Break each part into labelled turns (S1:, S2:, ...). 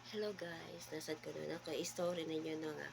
S1: Hello guys, nasad ko na ako i-story ninyo no nga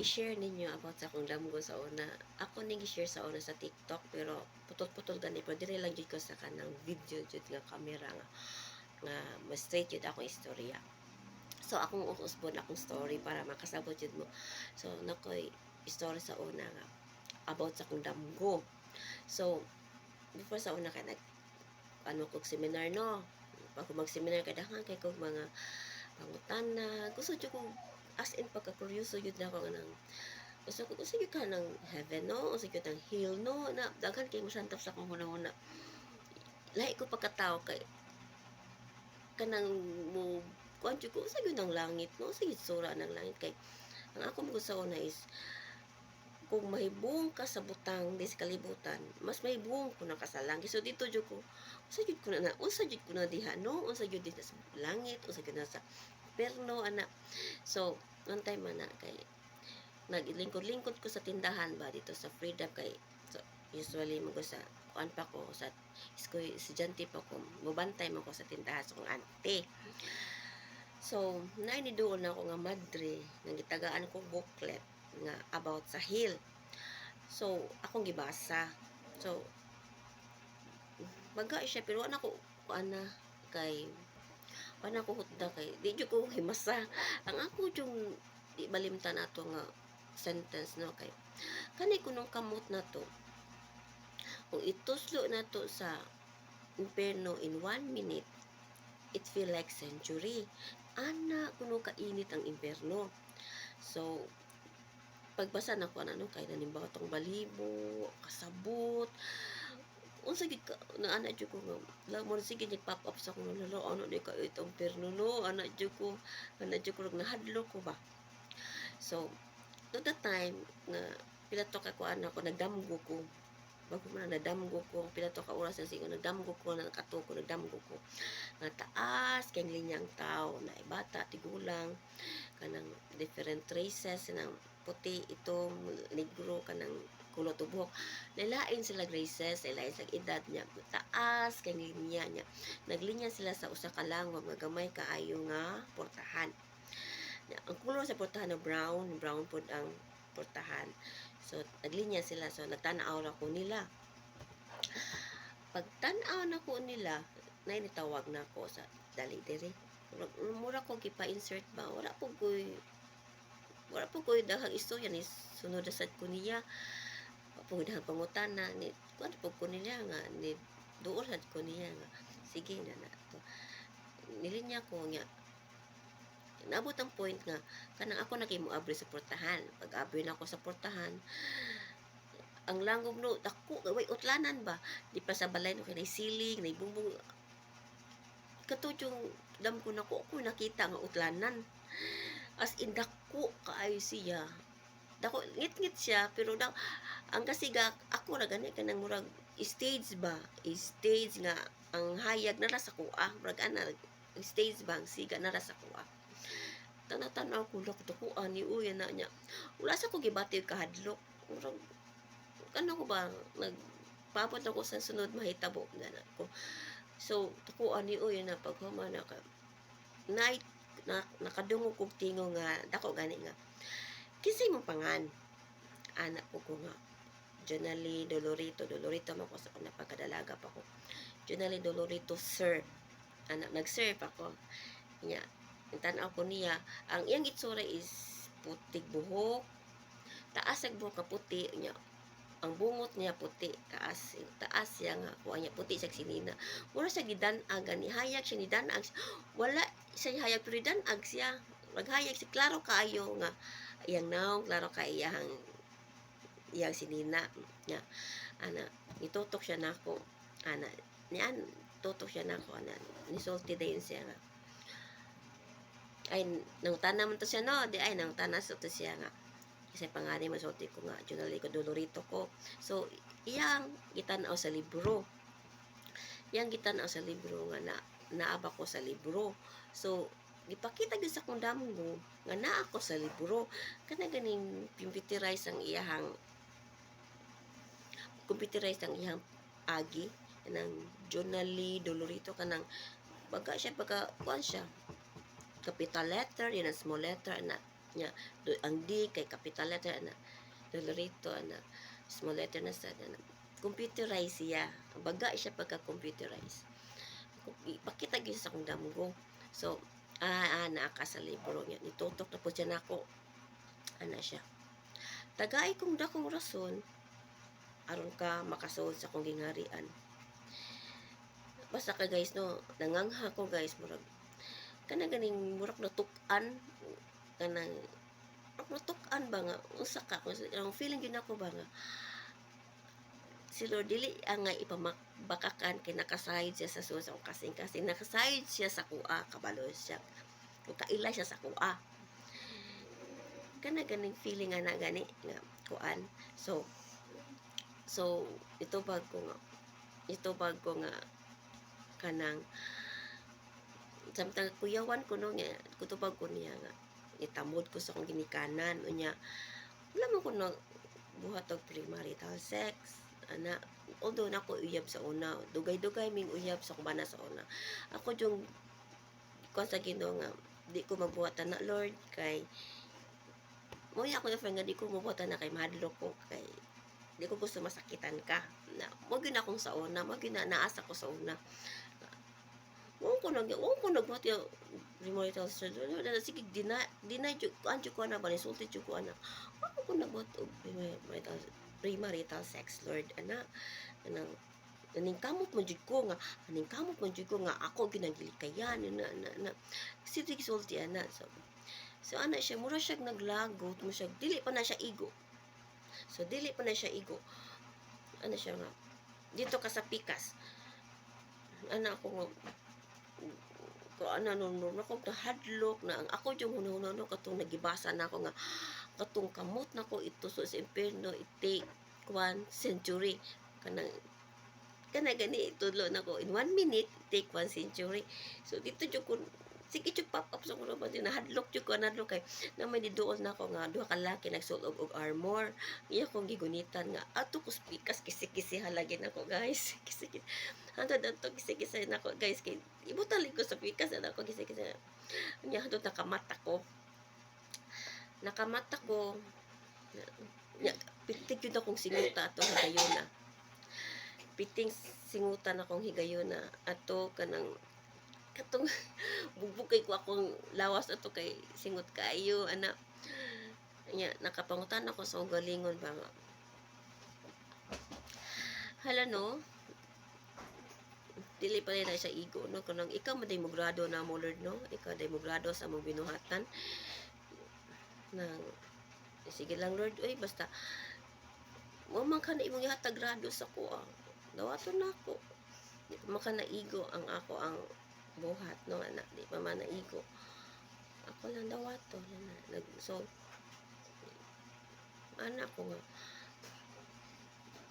S1: i-share ninyo about sa akong damgo sa una. Ako ning i-share sa una sa TikTok pero putol-putol gani pero dire lang jud ko sa kanang video jud nga camera nga mas straight jud akong istorya. So akong usbon akong story para makasabot jud mo. So nakoy story sa una nga about sa akong damgo. So before sa una kay nag ano kog seminar no. Pag mag-seminar kay daghan kay kog mga pangutana gusto jud ko as in pagka-kuryoso yun na ako ng gusto yun ka ng heaven no gusto yun ng hell no na daghan kay masantap sa akong hunahuna lahi ko pagkatao kay kanang mo kuan jud ko sa yun ng langit no sa sura ng langit kay ang ako mo sa una is kung mahibong ka sa butang di sa kalibutan mas mahibong ko na ka sa langit so dito jud ko unsa jud ko na diha no unsa jud din sa langit unsa jud na sa perno ana so one time ana kay naglingkod-lingkod ko sa tindahan ba dito sa Freedom kay so, usually mo sa kuan pa ko sa school estudyante pa ko mubantay mo ko sa tindahan sa kong ante so nainiduol na ako nga madre nang gitagaan ko booklet nga about sa hill so akong gibasa so baga siya pero ana ko kuan na kay wala ko hutda kay di jud ko himasa ang ako yung di balimtan ato nga sentence no kay kanay kunong kamot na to kung ituslo na to sa imperno in 1 minute it feel like century ana kuno kainit ang imperno so pagbasa na ko ano kay nanimbaw tong balibo kasabot unsa gid ka na ana jud ko nga la mo sige ni pop up sa kuno lolo ano di ka itong perno no ana jud ko nahadlok ko ba so to the time nga pila to ka kuan ako nagdamgo ko bago man nadamgo ko pila to ka oras na sigo nagdamgo ko na nakatuko nagdamgo ko nga taas kay linyang tao na bata tigulang kanang different races ng puti itong negro kanang kulot tubok lalain sila races lalain sa edad niya taas kay linya niya naglinya sila sa usa ka lang magamay kaayo nga portahan ang kulor sa portahan na brown pod ang portahan so naglinya sila so nagtan-aw na ko nila pagtan-aw na ko nila nay nitawag na ko sa dali diri mura ko gipa-insert ba wala po ko dahang istorya ni sunod sad ko niya po dahang pangutana ni kuan po ko niya nga ni duol sad ko niya nga sige na to nilinya ko nga naabot ang point nga kanang ako nakimuabri sa portahan pag abri na ako sa portahan ang langob no dako way utlanan ba di pa sa balay no kay siling nay bumbong katud yung dam ko nako ako nakita nga utlanan as in dako kaayo siya dako ngit-ngit siya pero daw ang kasiga ako na gani kanang murag stage ba stage nga ang hayag na sa kuha murag ana stage ba ang siga na sa kuha tanatan ko lak to kuha ni uy na nya wala sa ko gibati kahadlok murag ano ko ba nagpapot ako sa sunod mahitabo na ko so tukuan ni uy na paghuma na ka night nakadungog kog tingo nga dako gani nga kisay mo pangan anak ko nga Jonali Dolorito mo ko sa napagkadalaga pa ko Jonali Dolorito sir anak nag-serve ako niya tanaw ko niya ang iyang itsura is putig buhok taas ang buhok ka puti niya ang bungot niya puti taas siya nga kuha niya puti siya sinina mura sa gidanag ni hayag siya ni danag wala siya hayag pero danag siya maghayag si klaro kaayo nga iyang naong klaro ka iyang sinina niya ana itutok siya nako ana niyan tutok siya nako ana nisulti dayon siya nga ay nang tanam to siya no di ay nang tanas to siya nga kasi pangani masulti ko nga Junali ko Dolorito ko so iyang gitan-aw sa libro nga naaba ko sa libro so gipakita gyud sa kong damgo nga naa ako sa libro kana ganing computerize ang agi kanang Jonali Dolorito kanang baga siya kuan siya capital letter, yun ang small letter na nya ang D kay capital letter na Dolorito na small letter na sa na computerize siya. Baga siya pagka-computerize. Pakita gyud sa akong damgo. So, naaka sa libro niya. Nitutok na po siya nako. Ana siya. Tagay kong dakong rason aron ka makasuod sa akong gingharian. Basta ka guys no, nangangha ko guys murag kana ganing murag natukan kanang natukan ba nga usa ka ang feeling gyud nako ba nga si Lord dili ang nga ipamabakakan kay nakasayod siya sa susa o kasing-kasing nakasayod siya sa kuha kabalo siya o kaila siya sa kuha kana ganing feeling nga na gani nga kuan so ito bag ko nga kanang samtang kuyawan ko no nga kutubag ko niya nga itamod ko sa akong ginikanan unya wala man ko na buhat og premarital sex ana although nako uyab sa una dugay-dugay ming uyab sa kubana sa una ako yung ko sa Ginoo nga di ko magbuhatan na Lord kay mo ako na nga di ko magbuhatan na kay mahadlok ko kay di ko gusto masakitan ka na mo gyud akong sa una mo gyud na naasa ko sa una wala ko nagbuhat yung premarital sex sige deny ko na ba ni sulti ko ana wala ko nagbuhat og premarital sex Lord ana anang kamot man jud ko nga ako ginagilikayan na sige sulti ana so ana siya mura siya naglagot mo siya dili pa na siya igo ana siya nga dito ka sa pikas ana ako nga ko ana no ako hadlok na ang ako yung huno katong nagibasa na ako nga katong kamot na ko ito so sa impierno take 1 century kana gani tudlo na ko in 1 minute take 1 century so dito jud ko sige jud pop up sa kuno ba din hadlok jud ko nadlok kay na may diduol na ko nga duha ka laki nagsuot og armor iya kong gigunitan nga ato ko pikas kisi-kisi halagi nako guys kisi hantod ato kisi-kisi nako guys kay ibutali ko sa pikas na ako kisi-kisi nya hantod nakamata ko nya pitik jud akong singuta ato higayuna piting singutan akong higayuna ato kanang katong bugbugay ko akong lawas ato kay singot kaayo ana nya nakapangutan ako sa galingon ba nga hala no dili pa rin sa ego no kanang ikaw maday mo grado na mo Lord no ikaw day mo grado sa mong binuhatan nang sige lang Lord oy basta mo man ka na imong ihatag grado sa kuha dawaton nako di pa man ka naigo ang ako ang buhat no anak di pa man naigo ako lang dawato na so anak ko nga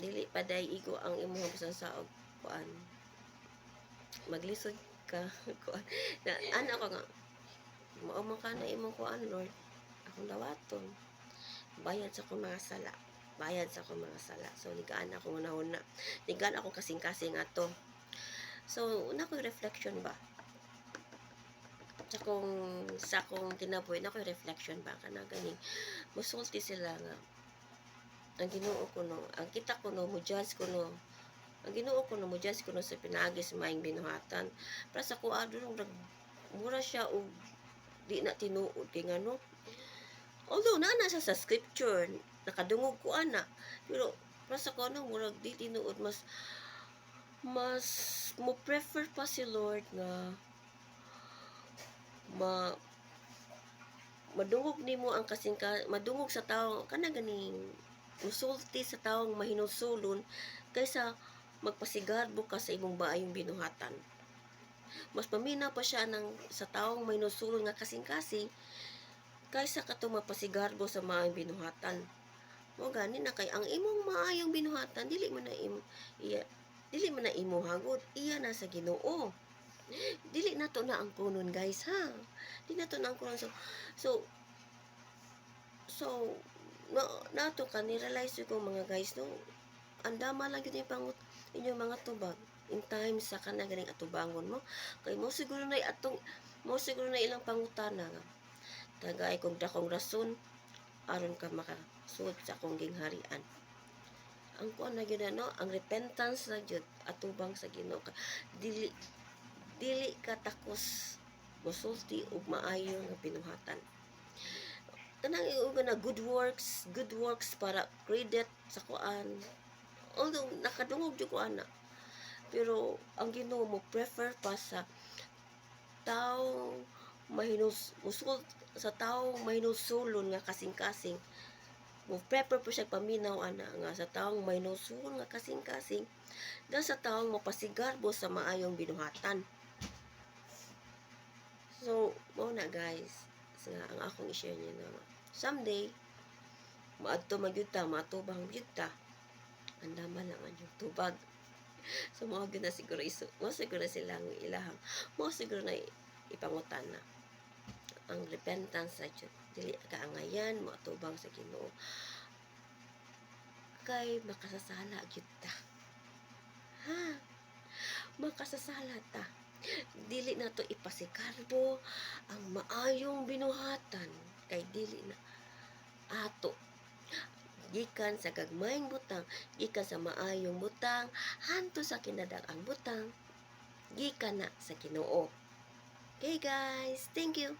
S1: dili pa day igo ang imong pasasaog kuan maglisod ka kuan na anak ko nga mao ka na imong kuan Lord akong dawaton bayad sa akong mga sala so ligaan ako una ligaan ako kasing-kasing ato so una ko reflection ba sa akong kinabuhi na ko reflection ba kana ganing musulti sila nga ang Ginoo ko no ang kita ko no mo judge ko no ang Ginoo ko no mo judge ko no sa pinagis maing binuhatan para sa ko adun mura siya og di na tinuod kay ngano although na siya sa scripture nakadungog ko ana pero para sa ko ano murag di tinuod mas mo prefer pa si Lord nga madungog nimo ang madungog sa tawo kana ganing musulti sa tawong mahinusulon kaysa magpasigarbo ka sa imong baayong binuhatan mas paminaw pa siya sa tawong mahinusulon nga kasing-kasing kaysa katong mapasigarbo sa maayong binuhatan mo gani na kay ang imong maayong binuhatan dili man na imo hagod iya na sa Ginoo dili nato na ang kunon guys ha dili nato na ang kunon so nato ka ni-realize ko mga guys no andama lang gyud inyong mga tubag in time sa kana ganing atubangon mo kay mo siguro na atong Mao siguro na ilang pangutana nga tagay kong dakong rason aron ka makasuot sa akong gingharian. Ang kuan na gyud ano, ang repentance na gyud atubang sa Ginoo ka dili dili ka takos mosulti og maayo nga binuhatan. Kanang iuga na good works para credit sa kuan. Although nakadungog jud ko ana, pero ang Ginoo mo prefer pa sa tawo sa tawo mahinusulon nga kasing-kasing. Mo prefer po siya paminaw ana nga sa taong mahinusulon nga kasing-kasing dan sa taong mapasigarbo sa maayong binuhatan. So, mao na guys, nga ang akong i-share niyo na someday maadto magyud ta, matubang gyud ta. Andaman lang ang yung tubag. So, mao gyud na siguro mao siguro silang ilahang mao siguro na ipangutan na ang repentance sa Diyos. Dili kaangayan mo atubang sa Ginoo kay makasasala gyud ta. Ha? Makasasala ta. Dili na to ipasikarbo ang maayong binuhatan kay dili na ato gikan sa gagmayng butang, gikan sa maayong butang, hanto sa kinadak-ang butang, gikan na sa Ginoo. Okay guys, thank you.